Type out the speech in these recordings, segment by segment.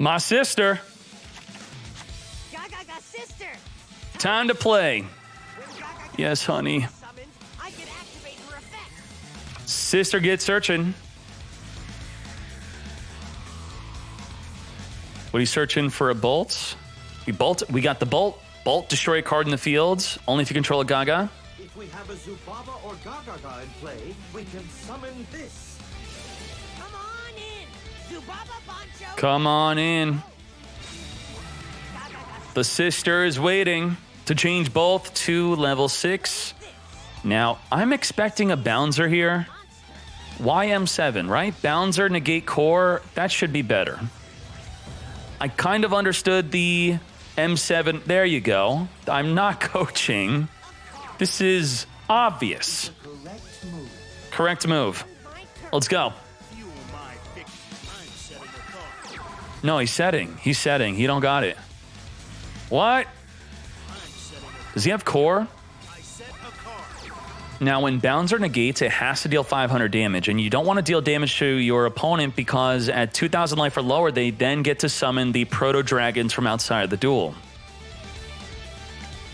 My sister. Gaga sister. Time to play. Yes, honey. I can activate her effect. Sister gets searching. What are you searching for? A bolt? We got the bolt. Bolt, destroy a card in the field. Only if you control a Gaga. If we have a Zubaba or Gaga in play, we can summon this. Come on in. Zubaba Bancho. Come on in. The sister is waiting to change both to level 6. Now, I'm expecting a Bouncer here. YM7, right? Bouncer, negate core. That should be better. I kind of understood the M7. There you go. I'm not coaching. This is obvious. Correct move. Let's go. No, he's setting. He's setting. He don't got it. What? Does he have core? Now, when Bouncer negates, it has to deal 500 damage, and you don't want to deal damage to your opponent because at 2,000 life or lower, they then get to summon the proto-dragons from outside the duel.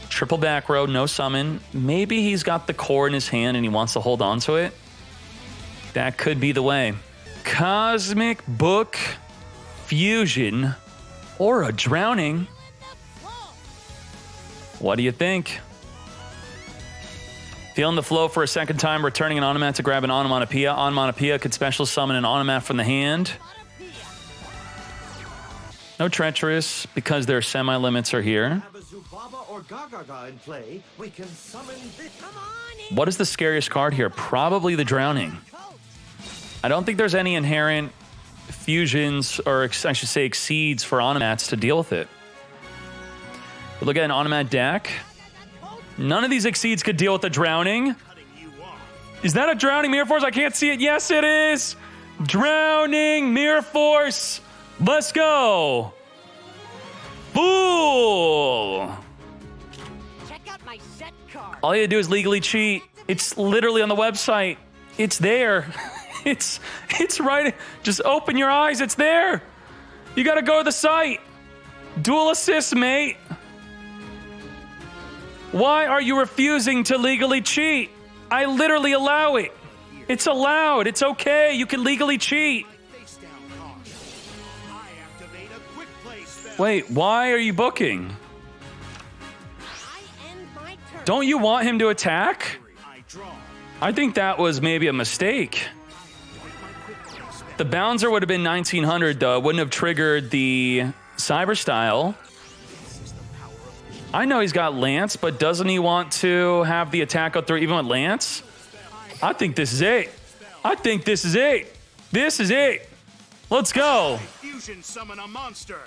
Triple back row, no summon. Maybe he's got the core in his hand and he wants to hold on to it. That could be the way. Cosmic Book, Fusion, or a Drowning. What do you think? Feeling the flow for a second time, returning an Onomat to grab an Onomatopoeia. Onomatopoeia could special summon an Onomat from the hand. No Treacherous, because their semi-limits are here. What is the scariest card here? Probably the Drowning. I don't think there's any inherent fusions, or I should say exceeds for Onomats to deal with it. But look at an Onomat deck. None of these exceeds could deal with the Drowning. Is that a Drowning Mirror Force? I can't see it. Yes, it is. Drowning Mirror Force. Let's go. Fool. Check out my set card. All you gotta do is legally cheat. It's literally on the website. It's there. It's right. Just open your eyes. It's there. You gotta go to the site. Dual assist, mate. Why are you refusing to legally cheat? I literally allow it. It's allowed. It's okay. You can legally cheat. Wait, why are you booking? Don't you want him to attack? I think that was maybe a mistake. The Bouncer would have been 1900, though. It wouldn't have triggered the Cyber Style. I know he's got Lance, but doesn't he want to have the attack go through even with Lance? I think this is it. I think this is it. This is it. Let's go. Fusion summon a monster.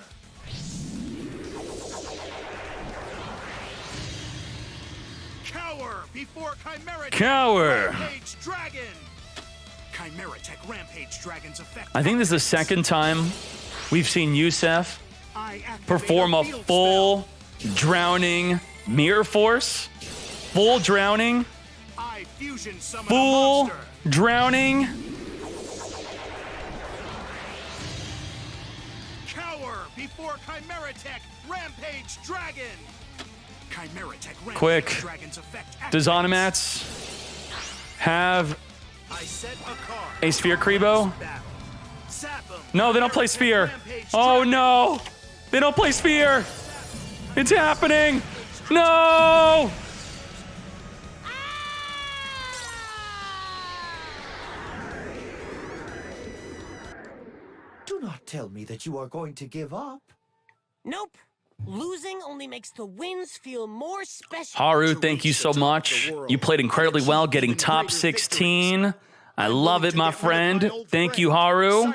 Cower before Chimera. Cower. Rampage Dragon. Chimera Tech Rampage Dragon's effect. I think this is the second time we've seen Yusef perform a full Drowning Mirror Force. Full Drowning. Full Drowning. Cower before Chimera Tech Rampage Dragon. Chimera Tech Rampage Quick. Dragon's effect. Does Onomats have a Sphere Kribo? No, they don't play Sphere. Oh no! They don't play Sphere! It's happening! No! Do not tell me that you are going to give up. Nope. Losing only makes the wins feel more special. Haru, thank you so much. You played incredibly well, getting top 16. I love it, my friend. Thank you, Haru.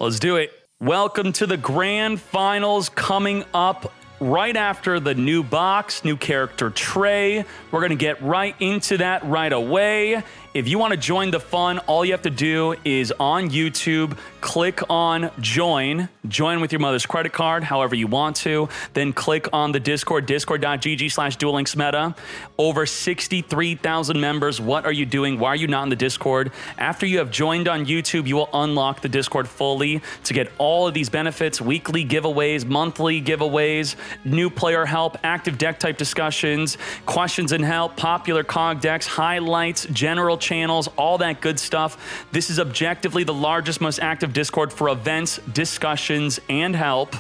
Let's do it. Welcome to the grand finals coming up right after the new box, new character tray. We're going to get right into that right away. If you want to join the fun, all you have to do is on YouTube, click on join with your mother's credit card, however you want to. Then click on the Discord, discord.gg/duellinksmeta. Over 63,000 members. What are you doing? Why are you not in the Discord? After you have joined on YouTube, you will unlock the Discord fully to get all of these benefits, weekly giveaways, monthly giveaways, new player help, active deck type discussions, questions and help, popular cog decks, highlights, general channels, all that good stuff. This is objectively the largest, most active Discord for events, discussions, and help.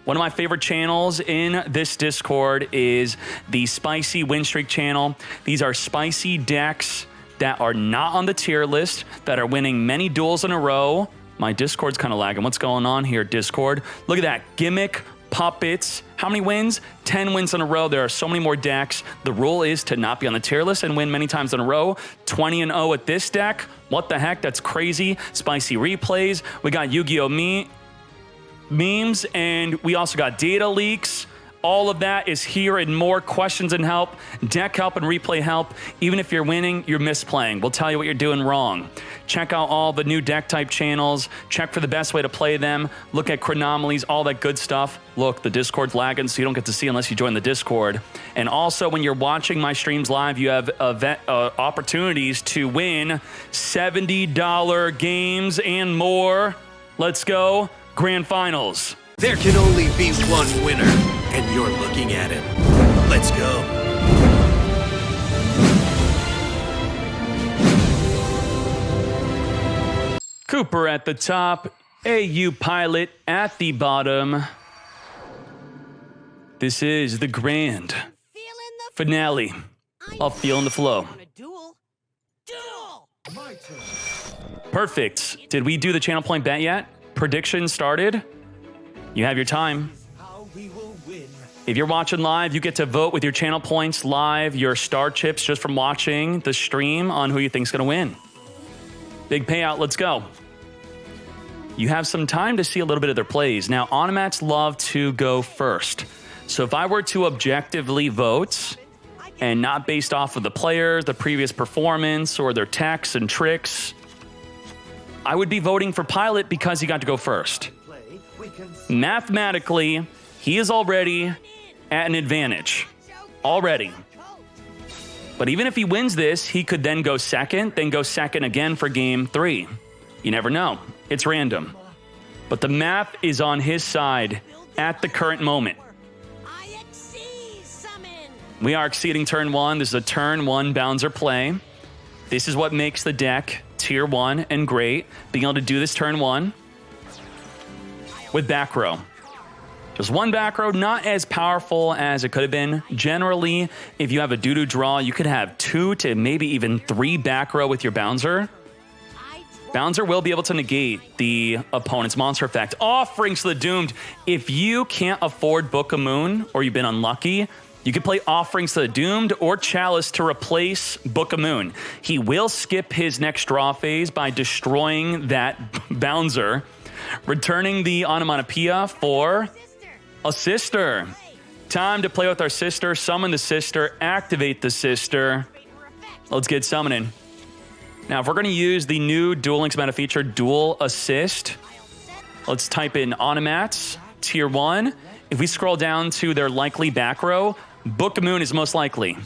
One of my favorite channels in this Discord is the Spicy Win Streak channel. These are spicy decks that are not on the tier list, that are winning many duels in a row. My Discord's kind of lagging. What's going on here, Discord? Look at that. Gimmick, puppets. How many wins? 10 wins in a row. There are so many more decks. The rule is to not be on the tier list and win many times in a row. 20-0 at this deck. What the heck? That's crazy. Spicy replays. We got Yu-Gi-Oh! Memes, and we also got data leaks. All of that is here and more. Questions and help, deck help and replay help. Even if you're winning, you're misplaying. We'll tell you what you're doing wrong. Check out all the new deck type channels. Check for the best way to play them. Look at chronomalies, all that good stuff. Look, the Discord's lagging, so you don't get to see unless you join the Discord. And also, when you're watching my streams live, you have opportunities to win $70 games and more. Let's go. Grand Finals. There can only be one winner, and you're looking at him. Let's go. Cooper at the top, AU Pilot at the bottom. This is the grand finale of Feeling the Flow. Duel. My turn. Perfect. Did we do the channel point bet yet? Prediction started. You have your time. How we will win. If you're watching live, you get to vote with your channel points live, your star chips just from watching the stream on who you think's going to win. Big payout, let's go. You have some time to see a little bit of their plays. Now, Onomats love to go first. So if I were to objectively vote, and not based off of the players, the previous performance, or their techs and tricks, I would be voting for Pilot because he got to go first. Play, we can Mathematically, he is already at an advantage. Already. But even if he wins this, he could then go second again for game 3. You never know. It's random. But the math is on his side at the current moment. We are exceeding turn 1. This is a turn 1 bouncer play. This is what makes the deck tier 1 and great. Being able to do this turn 1 with back row. Just one back row, not as powerful as it could have been. Generally, if you have a doo-doo draw, you could have 2 to maybe even 3 back row with your bouncer. Bouncer will be able to negate the opponent's monster effect. Offerings to the Doomed. If you can't afford Book of Moon, or you've been unlucky, you can play Offerings to the Doomed or Chalice to replace Book of Moon. He will skip his next draw phase by destroying that bouncer, returning the onomatopoeia for a sister. Time to play with our sister, summon the sister, activate the sister. Let's get summoning. Now, if we're going to use the new Duel Links meta feature, Duel Assist, let's type in Onomats, tier 1. If we scroll down to their likely back row, Book of Moon is most likely.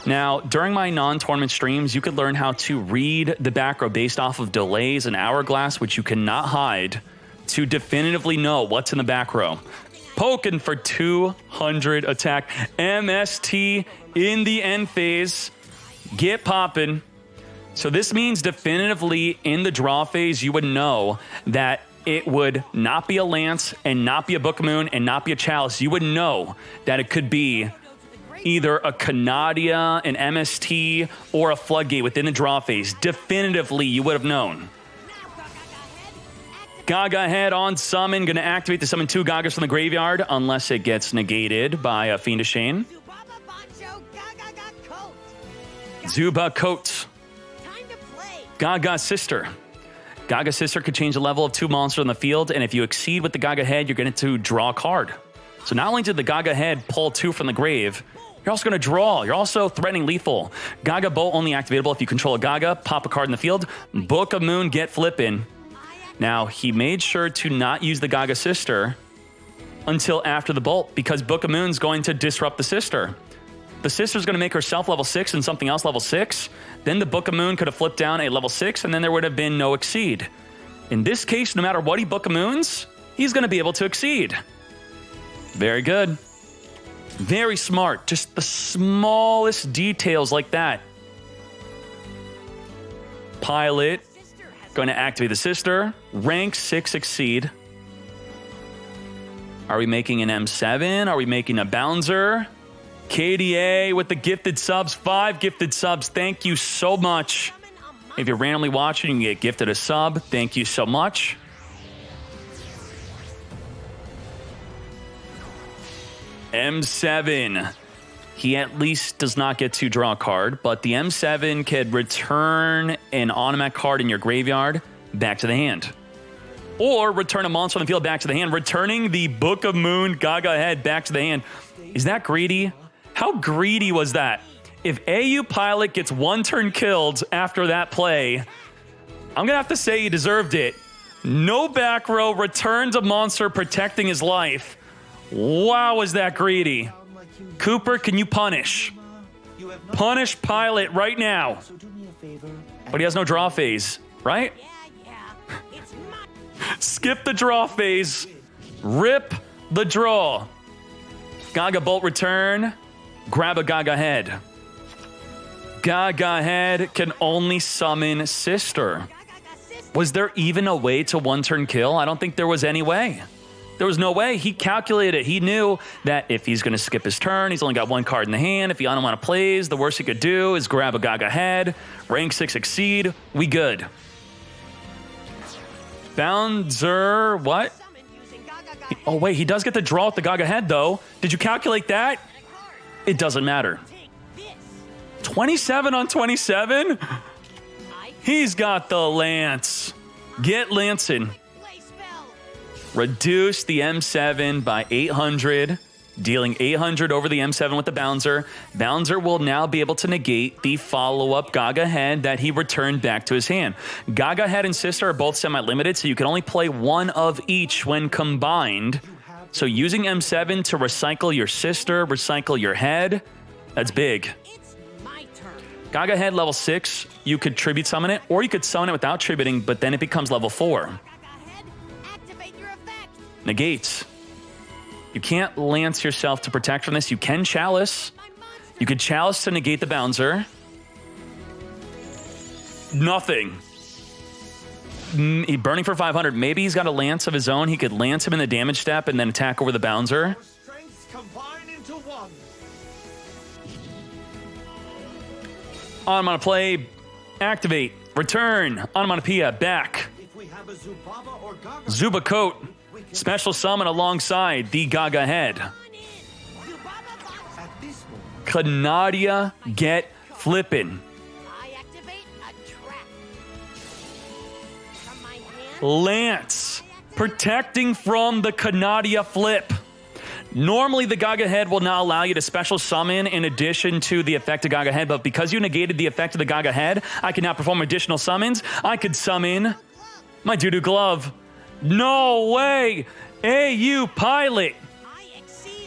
Now, during my non-tournament streams, you could learn how to read the back row based off of delays and hourglass, which you cannot hide, to definitively know what's in the back row. Poking for 200 attack. MST in the end phase. Get popping. So this means definitively in the draw phase, you would know that it would not be a Lance and not be a Book of Moon and not be a Chalice. You would know that it could be either a Canadia, an MST, or a Floodgate within the draw phase. Definitively, you would have known. Gaga head on summon. Going to activate the summon 2 Gagas from the graveyard unless it gets negated by a Fiendish Shane. Zuba Coat. Gaga Sister. Gaga Sister could change the level of 2 monsters on the field, and if you exceed with the Gaga Head, you're going to draw a card. So not only did the Gaga Head pull 2 from the grave, you're also going to draw. You're also threatening lethal. Gaga Bolt only activatable if you control a Gaga, pop a card in the field, Book of Moon, get flippin'. Now, he made sure to not use the Gaga Sister until after the Bolt, because Book of Moon's going to disrupt the Sister. The Sister's going to make herself level 6 and something else level 6. Then the Book of Moon could have flipped down a level 6, and then there would have been no exceed. In this case, no matter what he Book of Moons, he's going to be able to exceed. Very good. Very smart. Just the smallest details like that. Pilot. Going to activate the Sister. Rank 6 exceed. Are we making an M7? Are we making a Bouncer? KDA with the gifted subs. 5 gifted subs. Thank you so much. If you're randomly watching, you can get gifted a sub. Thank you so much. M7. He at least does not get to draw a card, but the M7 could return an automatic card in your graveyard back to the hand. Or return a monster on the field back to the hand, returning the Book of Moon Gaga Head back to the hand. Is that greedy? How greedy was that? If AU Pilot gets 1 turn killed after that play, I'm going to have to say he deserved it. No back row, returns a monster protecting his life. Wow, was that greedy. Cooper, can you punish? Punish Pilot right now. But he has no draw phase, right? Skip the draw phase. Rip the draw. Gaga Bolt return. Grab a Gaga Head. Gaga Head can only summon Sister. Was there even a way to 1 turn kill? I don't think there was any way. There was no way. He calculated it. He knew that if he's going to skip his turn, he's only got 1 card in the hand. If he unwanted plays, the worst he could do is grab a Gaga Head. Rank 6 exceed. We good. Bouncer, what? Oh, wait, he does get to draw with the Gaga Head, though. Did you calculate that? It doesn't matter. 27 on 27? He's got the Lance. Get Lancing. Reduce the M7 by 800, dealing 800 over the M7 with the Bouncer. Bouncer will now be able to negate the follow-up Gaga Head that he returned back to his hand. Gaga Head and Sister are both semi-limited, so you can only play 1 of each when combined. So using M7 to recycle your Sister, recycle your Head, that's big. Gaga Head level 6, you could tribute summon it, or you could summon it without tributing, but then it becomes level 4. Negates. You can't Lance yourself to protect from this. You can Chalice. You could Chalice to negate the Bouncer. Nothing. He's burning for 500. Maybe he's got a Lance of his own. He could Lance him in the damage step and then attack over the Bouncer. Strengths combine into one. Onomatopoeia, activate, return, onomatopoeia, back. If we have a Zubaba or Gaga, Zuba Coat, special summon alongside the Gaga Head. at this moment, Canadia, get flippin'. I activate a trap. From my hand, Lance, protecting from the Canadia flip. Normally, the Gaga Head will not allow you to special summon in addition to the effect of Gaga Head, but because you negated the effect of the Gaga Head, I can now perform additional summons. I could summon my Doo-Doo Glove. No way! AU Pilot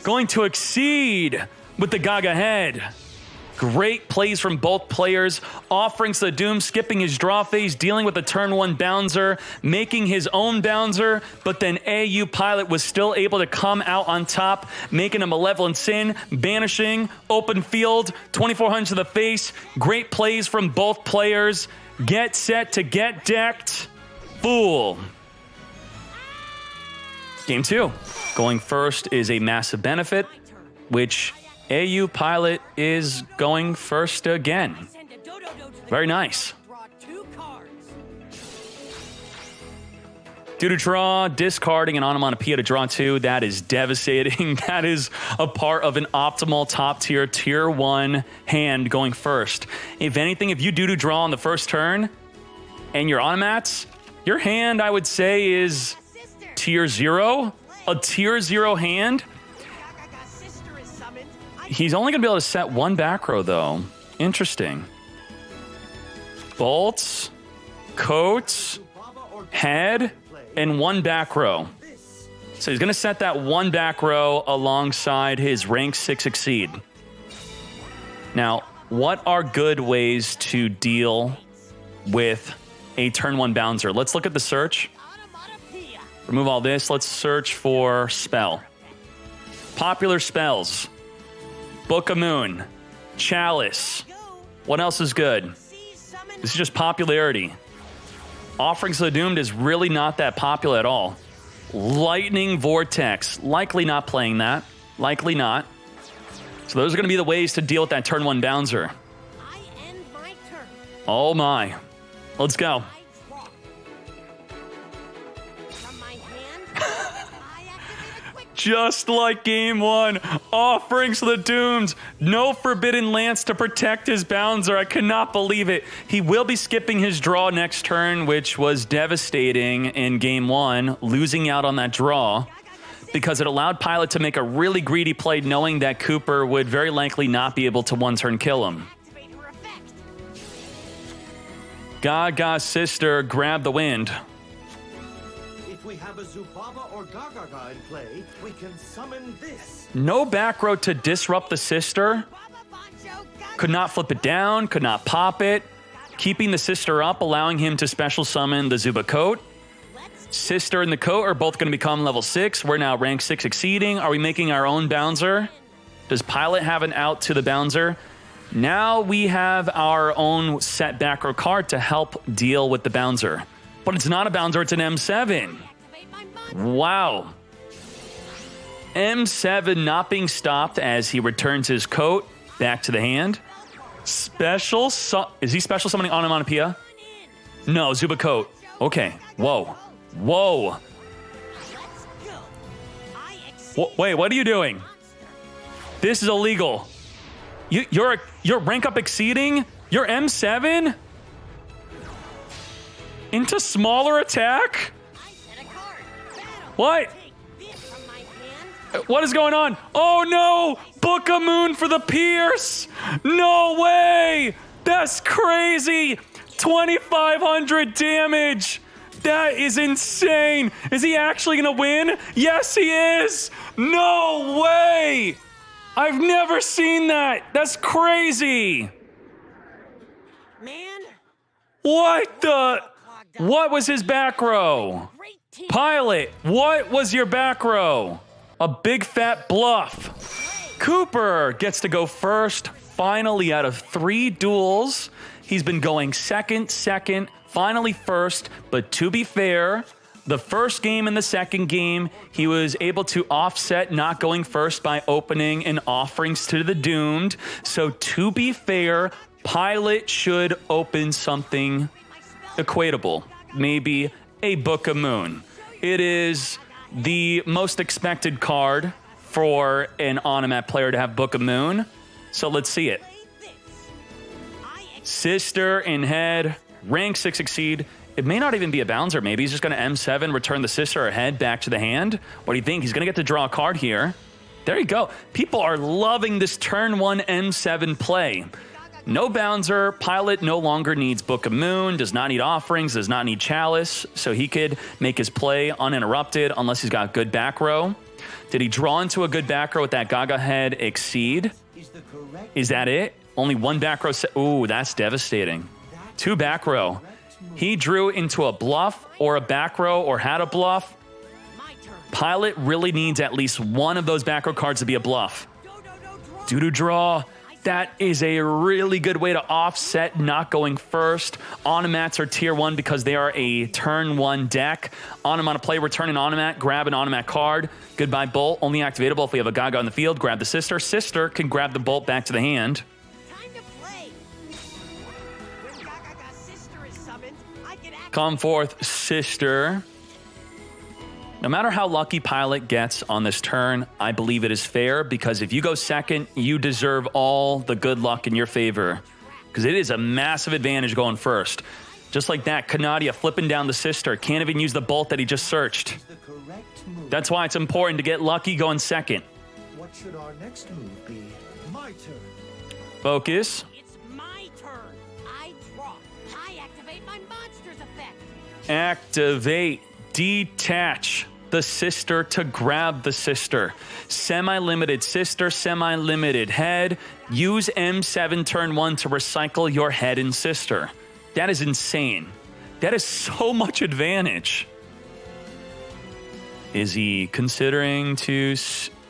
going to exceed with the Gaga Head. Great plays from both players. Offerings to the Doom, skipping his draw phase, dealing with the turn 1 Bouncer, making his own Bouncer, but then AU Pilot was still able to come out on top, making a Malevolent Sin, banishing, open field, 2400 to the face. Great plays from both players. Get set to get decked. Fool. Game 2. Going first is a massive benefit, which AU Pilot is going first again. Very nice. draw 2 cards. Due to draw, discarding an onomatopoeia to draw 2, that is devastating. That is a part of an optimal top tier, tier 1 hand going first. If anything, if you do draw on the first turn and your automats, Your hand, I would say, is tier 0. A tier 0 hand. He's only going to be able to set one back row, though. Interesting. Bolts, coats, head, and one back row. So he's going to set that one back row alongside his rank 6 Exceed. Now, what are good ways to deal with a turn 1 bouncer? Let's look at the search. Remove all this. Let's search for spell. Popular spells. Book of Moon. Chalice. What else is good? This is just popularity. Offerings of the Doomed is really not that popular at all. Lightning Vortex. Likely not playing that. Likely not. So those are going to be the ways to deal with that turn 1 bouncer. Oh my. Let's go. Just like game 1, Offerings of the Doomed. No Forbidden Lance to protect his bouncer. I cannot believe it. He will be skipping his draw next turn, which was devastating in game 1, losing out on that draw because it allowed Pilot to make a really greedy play knowing that Cooper would very likely not be able to one-turn kill him. Gaga's sister grabbed the wind. If we have a Zubaba or Gagaga in play, we can summon this. No back row to disrupt the sister. Could not flip it down, could not pop it. Keeping the sister up, allowing him to special summon the Zuba coat. Sister and the coat are both going to become level 6. We're now rank 6 exceeding. Are we making our own bouncer? Does Pilot have an out to the bouncer? Now we have our own set back row card to help deal with the bouncer. But it's not a bouncer, it's an M7. Wow. M7 not being stopped as he returns his coat back to the hand. Is he special summoning Onomatopoeia? No, Zuba coat. Okay. Whoa. Whoa. Wait, what are you doing? This is illegal. You're rank up exceeding? You're M7? Into smaller attack? What? What is going on? Oh no! Book of Moon for the Pierce! No way! That's crazy! 2,500 damage! That is insane! Is he actually gonna win? Yes, he is! No way! I've never seen that! That's crazy! Man, What the? What was his back row? Pilot, what was your back row? A big fat bluff. Cooper gets to go first, finally out of 3 duels. He's been going second, finally first, but to be fair, the first game and the second game, he was able to offset not going first by opening an Offerings to the Doomed. So to be fair, Pilot should open something equatable, maybe a Book of Moon. It is the most expected card for an Onomat player to have Book of Moon. So let's see it. Sister in head, rank 6 exceed. It may not even be a bouncer. Maybe he's just going to M7, return the sister or head back to the hand. What do you think? He's going to get to draw a card here. There you go. People are loving this turn 1 M7 play. No bouncer. Pilot no longer needs Book of Moon, does not need Offerings, does not need Chalice, so he could make his play uninterrupted unless he's got good back row. Did he draw into a good back row with that Gaga head exceed? Is that it? Only one back row. Ooh, that's devastating. 2 back row. He drew into a bluff or a back row or had a bluff. Pilot really needs at least one of those back row cards to be a bluff. Doo-doo draw. That is a really good way to offset not going first. Onomats are tier 1 because they are a turn 1 deck. Onomat play, return an Onomat, grab an Onomat card. Goodbye Bolt, only activatable if we have a Gaga on the field. Grab the sister. Sister can grab the Bolt back to the hand. Come forth, sister. No matter how lucky Pilot gets on this turn, I believe it is fair because if you go second, you deserve all the good luck in your favor because it is a massive advantage going first. Just like that, Canadia flipping down the sister. Can't even use the bolt that he just searched. The correct move. That's why it's important to get lucky going second. What should our next move be? My turn. Focus. It's my turn. I draw. I activate my monster's effect. Activate. Detach the sister to grab the sister. Semi-limited sister, semi-limited head. Use M7 turn 1 to recycle your head and sister. That is insane. That is so much advantage. Is he considering to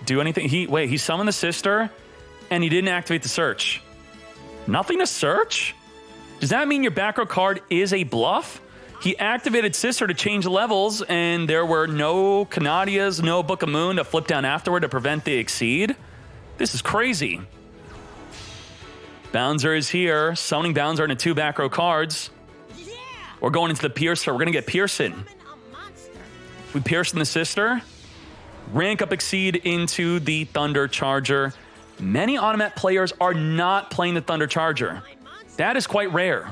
do anything? He summoned the sister and he didn't activate the search. Nothing to search? Does that mean your back row card is a bluff? He activated sister to change levels and there were no Canadias, no Book of Moon to flip down afterward to prevent the exceed. This is crazy. Bouncer is here, summoning Bouncer into 2 back row cards. Yeah! We're going into the Piercer. We're going to get Pearson. Summon a monster. We Pearson the sister. Rank up Exceed into the Thunder Charger. Many Automat players are not playing the Thunder Charger. That is quite rare.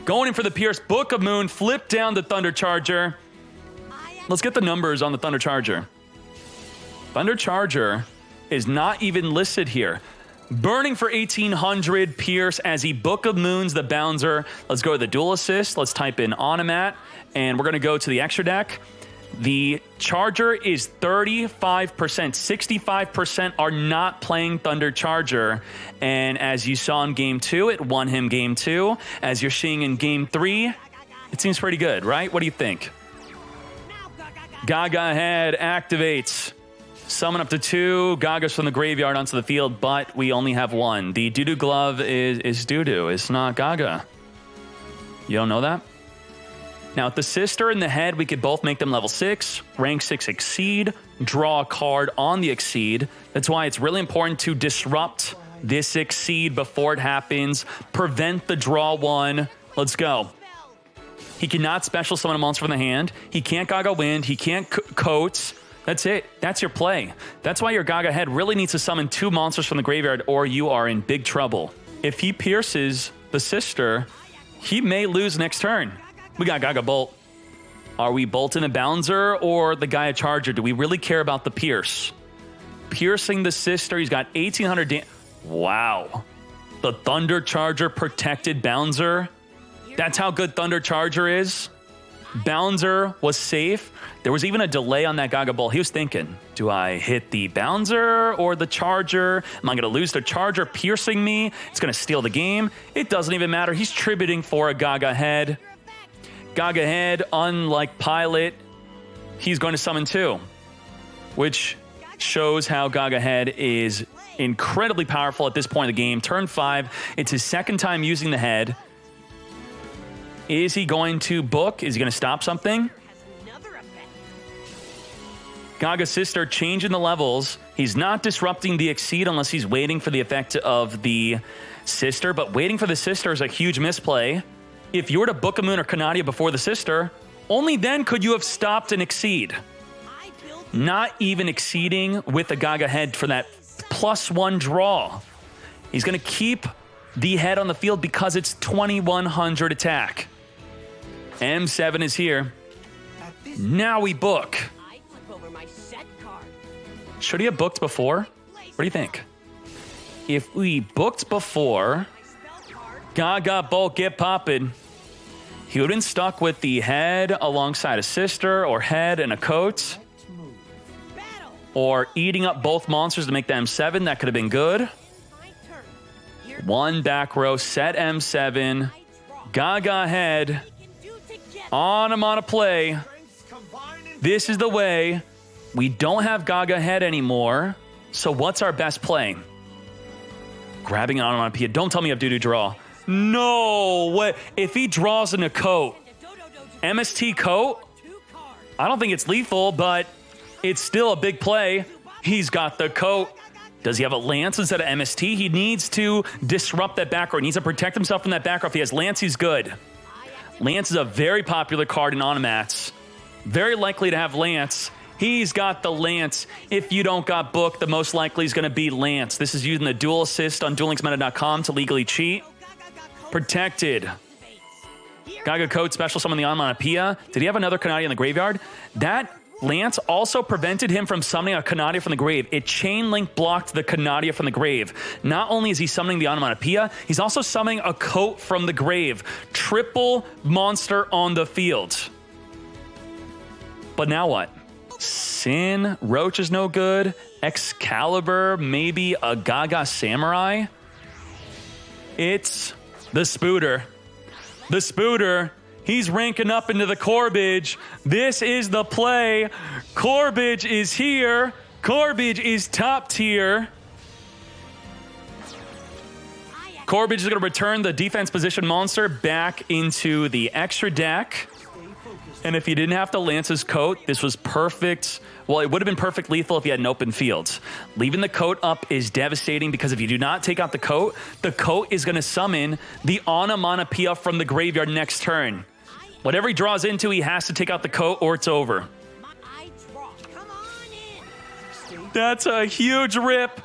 Going in for the Pierce. Book of Moon. Flip down the Thunder Charger. Let's get the numbers on the Thunder Charger. Thunder Charger is not even listed here. Burning for 1800 Pierce as he Book of Moons the Bouncer. Let's go to the Dual Assist. Let's type in Automat. And we're going to go to the extra deck. The Charger is 35%. 65% are not playing Thunder Charger. And as you saw in Game 2, it won him Game 2. As you're seeing in Game 3, it seems pretty good, right? What do you think? Gaga Head activates. Summon up to 2 Gagas from the graveyard onto the field, but we only have 1. The Doo-Doo Glove is Doo-Doo. It's not Gaga. You don't know that? Now, with the sister and the head, we could both make them level 6, rank 6 Exceed, draw a card on the Exceed. That's why it's really important to disrupt this Exceed before it happens. Prevent the draw 1. Let's go. He cannot special summon a monster from the hand. He can't Gaga Wind. He can't Coats. That's it. That's your play. That's why your Gaga Head really needs to summon 2 monsters from the graveyard or you are in big trouble. If he pierces the sister, he may lose next turn. We got Gaga Bolt. Are we bolting a Bouncer or the Gaia Charger? Do we really care about the Pierce? Piercing the sister. He's got 1800 damage. Wow. The Thunder Charger protected Bouncer. That's how good Thunder Charger is. Bouncer was safe. There was even a delay on that Gaga Bolt. He was thinking, do I hit the Bouncer or the Charger? Am I going to lose the Charger piercing me? It's going to steal the game. It doesn't even matter. He's tributing for a Gaga Head. Gaga Head, unlike Pilot, he's going to summon 2, which shows how Gaga Head is incredibly powerful at this point in the game. Turn 5, it's his second time using the head. Is he going to book? Is he going to stop something? Gaga Sister changing the levels. He's not disrupting the Exceed unless he's waiting for the effect of the sister, but waiting for the sister is a huge misplay. If you were to Book of Moon or Canadia before the sister, only then could you have stopped an Exceed. Not even exceeding with a Gaga Head for that +1 draw. He's going to keep the head on the field because it's 2100 attack. M7 is here. Now we book. Should he have booked before? What do you think? If we booked before, Gaga Bolt get poppin', he would have been stuck with the head alongside a sister or head and a coat. Or eating up both monsters to make the M7. That could have been good. 1 back row, set M7. Gaga Head. On him on a play. This is the way. We don't have Gaga Head anymore. So what's our best play? Grabbing an onomatopoeia. Don't tell me you have Doo-Doo Draw. No way. If he draws in a coat, MST coat, I don't think it's lethal, but it's still a big play. He's got the coat. Does he have a Lance instead of MST? He needs to disrupt that back row. He needs to protect himself from that back row. If he has Lance, he's good. Lance is a very popular card in Automats. Very likely to have Lance. He's got the Lance. If you don't got Book, the most likely is going to be Lance. This is using the Dual Assist on duellinksmeta.com to legally cheat. Protected. Gaga Code special summon the Onomatopoeia. Did he have another Kanadi in the graveyard? That Lance also prevented him from summoning a Canadia from the grave. It chain link blocked the Canadia from the grave. Not only is he summoning the Onomatopoeia, he's also summoning a coat from the grave. Triple monster on the field. But now what? Sin, Roach is no good. Excalibur, maybe a Gaga Samurai. It's the Spooter. The Spooter. He's ranking up into the Corbage. This is the play. Corbage is here. Corbage is top tier. Corbage is going to return the defense position monster back into the extra deck. And if you didn't have to lance his coat, this was perfect. Well, it would have been perfect lethal if you had an open field. Leaving the coat up is devastating because if you do not take out the coat is going to summon the Onomatopoeia from the graveyard next turn. Whatever he draws into, he has to take out the coat or it's over. That's a huge rip.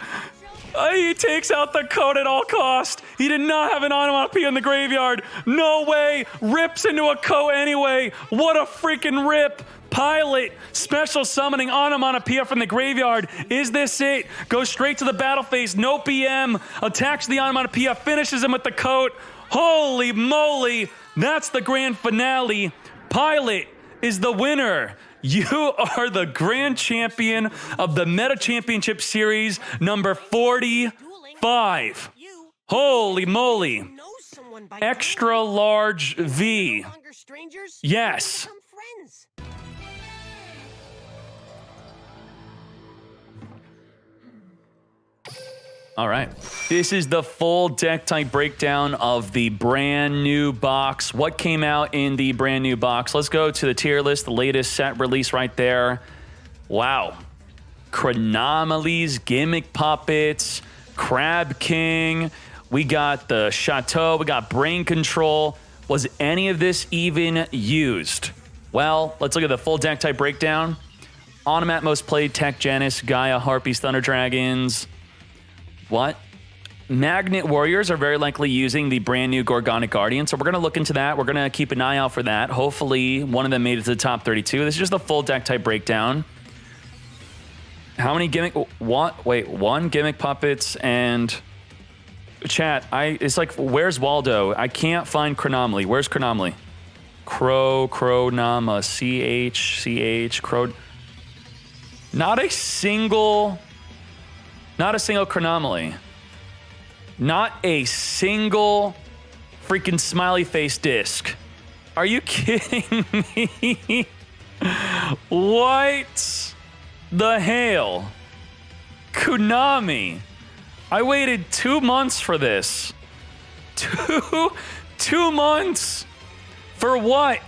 He takes out the coat at all cost. He did not have an onomatopoeia in the graveyard. No way. Rips into a coat anyway. What a freaking rip. Pilot, special summoning onomatopoeia from the graveyard. Is this it? Goes straight to the battle phase. No PM. Attacks the onomatopoeia. Finishes him with the coat. Holy moly. That's the grand finale. Pilot is the winner. You are the grand champion of the Meta Championship Series number 45. Holy moly. Extra large V. Yes. All right. This is the full deck type breakdown of the brand new box. What came out in the brand new box? Let's go to the tier list, the latest set release right there. Wow. Chronomalies, Gimmick Puppets, Crab King. We got the Chateau. We got Brain Control. Was any of this even used? Well, let's look at the full deck type breakdown. Onomat most played, Tech Genis, Gaia, Harpies, Thunder Dragons. What? Magnet Warriors are very likely using the brand new Gorgonic Guardian, so we're going to look into that. We're going to keep an eye out for that. Hopefully, one of them made it to the top 32. This is just the full deck type breakdown. How many gimmick... What? Wait, one Gimmick Puppets and... Chat, it's like, where's Waldo? I can't find Chronomaly. Where's Chronomaly? Chronama. C-H, Crow... Not a single Chronomaly. Not a single freaking smiley face disc. Are you kidding me? What the hell? Konami. I waited 2 months for this. Two months? For what?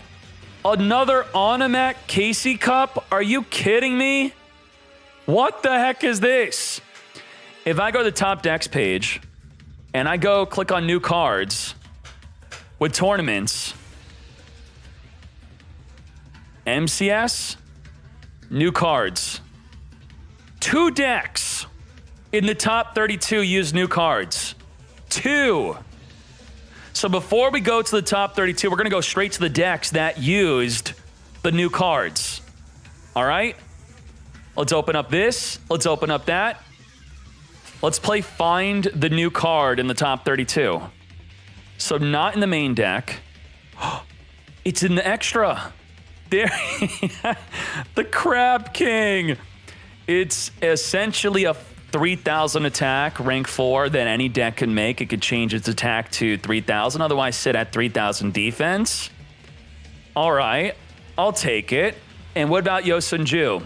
Another Onomat Casey Cup? Are you kidding me? What the heck is this? If I go to the top decks page and I go click on new cards with tournaments, MCS, new cards. 2 decks in the top 32 use new cards. 2. So before we go to the top 32, we're going to go straight to the decks that used the new cards. All right? Let's open up this. Let's open up that. Let's play Find the New Card in the top 32. So not in the main deck. It's in the extra. There, the Crab King. It's essentially a 3,000 attack, rank 4, that any deck can make. It could change its attack to 3,000, otherwise sit at 3,000 defense. All right, I'll take it. And what about Yosunju?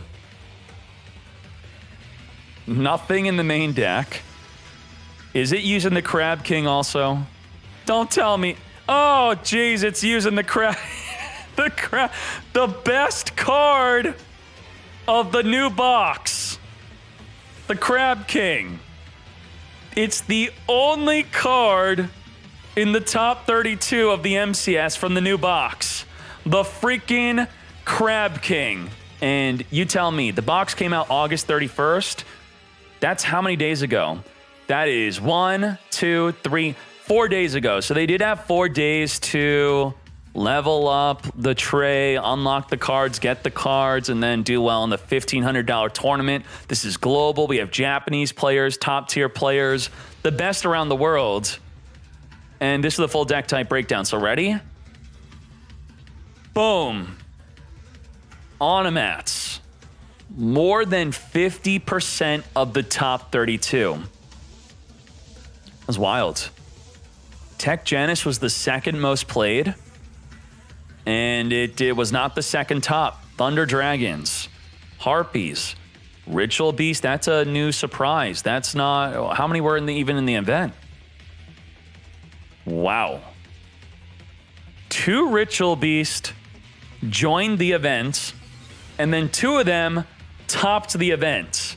Nothing in the main deck. Is it using the Crab King also? Don't tell me. Oh, geez, it's using the crab. The best card of the new box. The Crab King. It's the only card in the top 32 of the MCS from the new box. The freaking Crab King. And you tell me, the box came out August 31st. That's how many days ago? That is 1, 2, 3, 4 days ago. So they did have 4 days to level up the tray, unlock the cards, get the cards, and then do well in the $1,500 tournament. This is global. We have Japanese players, top-tier players, the best around the world. And this is the full deck type breakdown. So ready? Boom. Onomats. More than 50% of the top 32. That's wild. Tech Genis was the second most played. And it was not the second top. Thunder Dragons. Harpies. Ritual Beast, that's a new surprise. That's not... How many were even in the event? Wow. 2 Ritual Beast joined the event, and then 2 of them topped the event.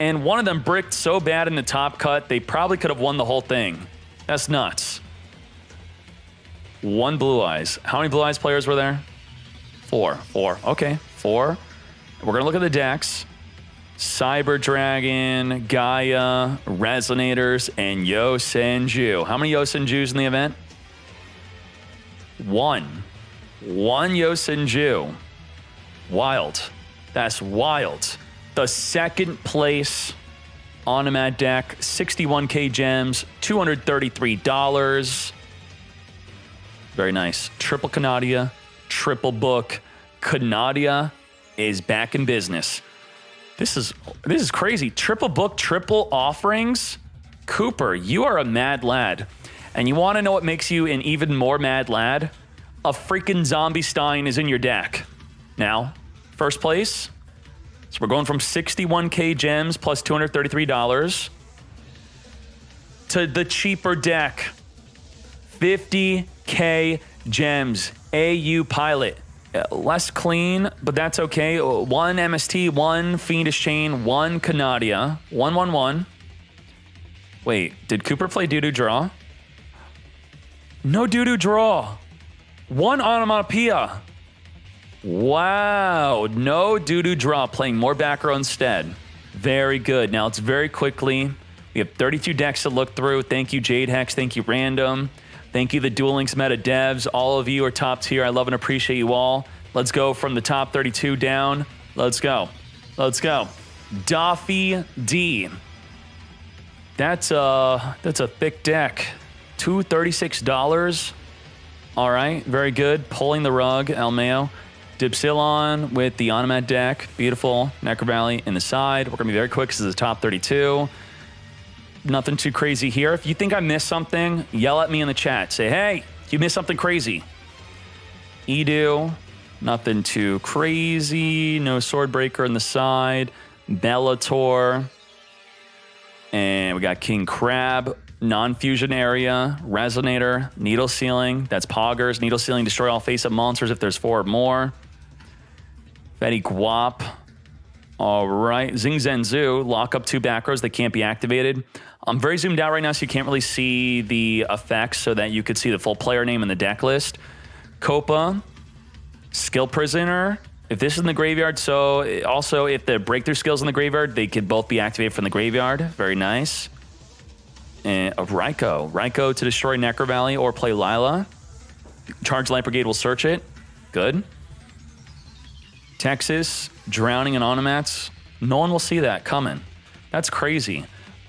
And one of them bricked so bad in the top cut, they probably could have won the whole thing. That's nuts. 1 Blue Eyes. How many Blue Eyes players were there? 4. Okay, 4. We're going to look at the decks. Cyber Dragon, Gaia, Resonators, and Yosenju. How many Yosenjus in the event? 1. 1 Yosenju. Wild. That's wild. The second place Onomat deck, 61k gems, $233. Very nice. Triple Canadia, triple book. Canadia is back in business. This is crazy. Triple book, triple offerings. Cooper, you are a mad lad. And you want to know what makes you an even more mad lad? A freaking Zombie Stein is in your deck. Now, first place. So we're going from 61k gems plus $233 to the cheaper deck. 50k gems. AU Pilot. Less clean, but that's okay. 1 MST, 1 Fiendish Chain, 1 Canadia, 111. Wait, did Cooper play Doo-Doo Draw? No Doo-Doo Draw. 1 Onomatopoeia. Wow, no Doo-Doo Draw, playing more back row instead. Very good. Now it's very quickly. We have 32 decks to look through. Thank you, Jade Hex. Thank you, Random. Thank you, the Duel Links meta devs. All of you are top tier. I love and appreciate you all. Let's go from the top 32 down. Let's go. Let's go. Daffy D. That's a thick deck. $236. All right, very good. Pulling the rug, Elmeo. Dipsilon with the Onomat deck. Beautiful. Necro Valley in the side. We're going to be very quick because it's the top 32. Nothing too crazy here. If you think I missed something, yell at me in the chat. Say, hey, you missed something crazy. Edu, nothing too crazy. No Swordbreaker in the side. Bellator. And we got King Crab. Non-fusion area. Resonator. Needle Ceiling. That's Poggers. Needle Ceiling, destroy all face-up monsters if there's 4 or more. Fetty Guap. All right. Zing Zenzu. Lock up 2 back rows that can't be activated. I'm very zoomed out right now, so you can't really see the effects so that you could see the full player name in the deck list. Copa. Skill Prisoner. If this is in the graveyard, so also if the breakthrough skills in the graveyard, they could both be activated from the graveyard. Very nice. And Raikou. Raikou to destroy Necro Valley or play Lila. Charge Light Brigade will search it. Good. Texas. Drowning and Onomats. No one will see that coming. That's crazy.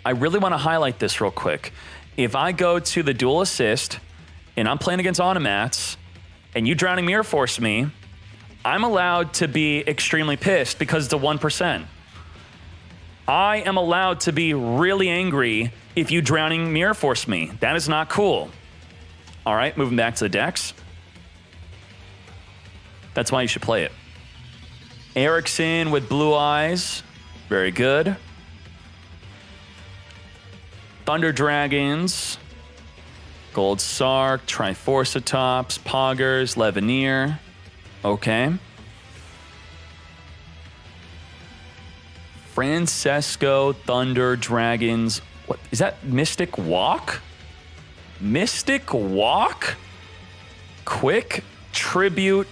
I really want to highlight this real quick. If I go to the Dual Assist and I'm playing against Onomats and you Drowning Mirror Force me, I'm allowed to be extremely pissed because it's a 1%. I am allowed to be really angry if you Drowning Mirror Force me. That is not cool. All right, moving back to the decks. That's why you should play it. Erickson with Blue Eyes. Very good. Thunder Dragons. Gold Sark. Triforcetops. Poggers. Levineer. Okay. Francesco Thunder Dragons. What is that? Mystic Walk? Mystic Walk? Quick tribute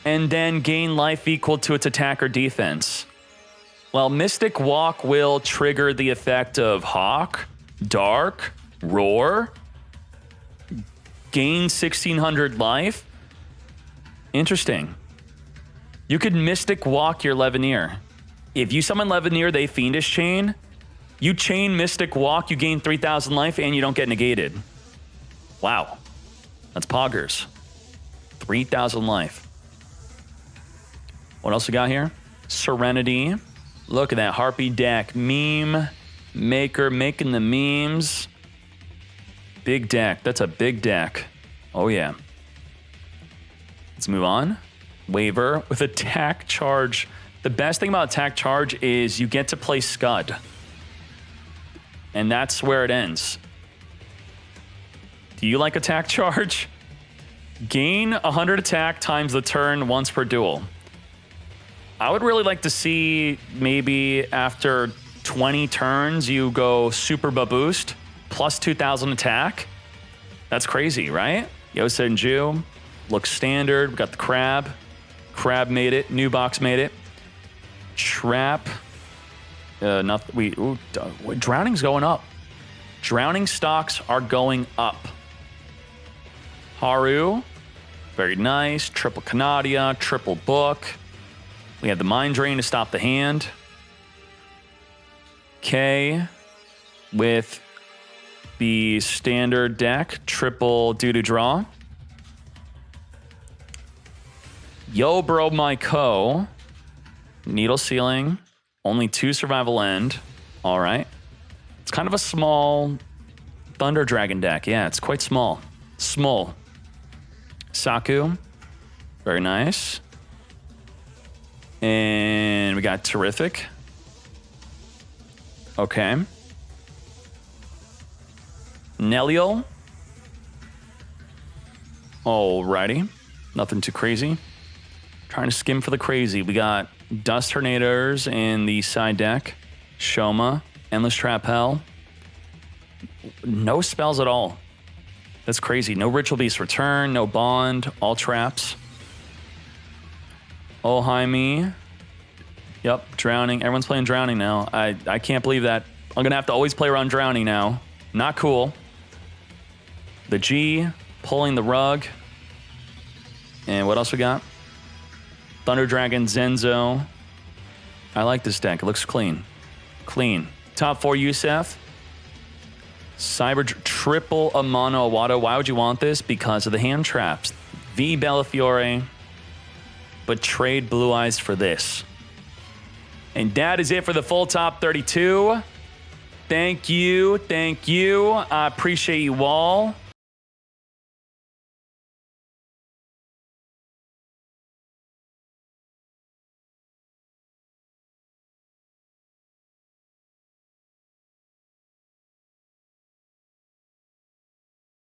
and then gain life equal to its attack or defense. Well, Mystic Walk will trigger the effect of Hawk, Dark, Roar. gain 1600 life. Interesting. You could Mystic Walk your Levineer. If you summon Levineer, they Fiendish Chain. You chain Mystic Walk, you gain 3000 life, and you don't get negated. Wow. That's poggers. 3000 life. What else we got here? Serenity. Look at that Harpy deck. Meme maker making the memes. Big deck. That's a big deck. Oh, yeah. Let's move on. Waiver with attack charge. The best thing about attack charge is you get to play Scud. And that's where it ends. Do you like attack charge? Gain 100 attack times the turn once per duel. I would really like to see maybe after 20 turns, you go super boost plus 2000 attack. That's crazy, right? Yosenju looks standard. We got the crab. Crab made it. New box made it. Trap. Drowning's going up. Drowning stocks are going up. Haru. Very nice. Triple Canadia. Triple book. We have the Mind Drain to stop the hand. K with the standard deck. Triple due to draw. Yo, bro, my co. Needle Ceiling. Only 2 survival end. All right. It's kind of a small Thunder Dragon deck. Yeah, it's quite small. Small. Saku. Very nice. And we got Terrific. Okay. Neliel. Alrighty. Nothing too crazy. Trying to skim for the crazy. We got Dust Tornadoes in the side deck. Shoma. Endless Trap Hell. No spells at all. That's crazy. No Ritual Beast Return. No Bond. All traps. Oh, hi me. Yep, Drowning. Everyone's playing Drowning now. I can't believe that. I'm going to have to always play around Drowning now. Not cool. The G, pulling the rug. And what else we got? Thunder Dragon, Zenzo. I like this deck. It looks clean. Clean. Top 4 Yusef. Cyber Triple Amano Awado. Why would you want this? Because of the hand traps. V Bellafiore. But trade Blue Eyes for this. And that is it for the full top 32. Thank you. Thank you. I appreciate you all.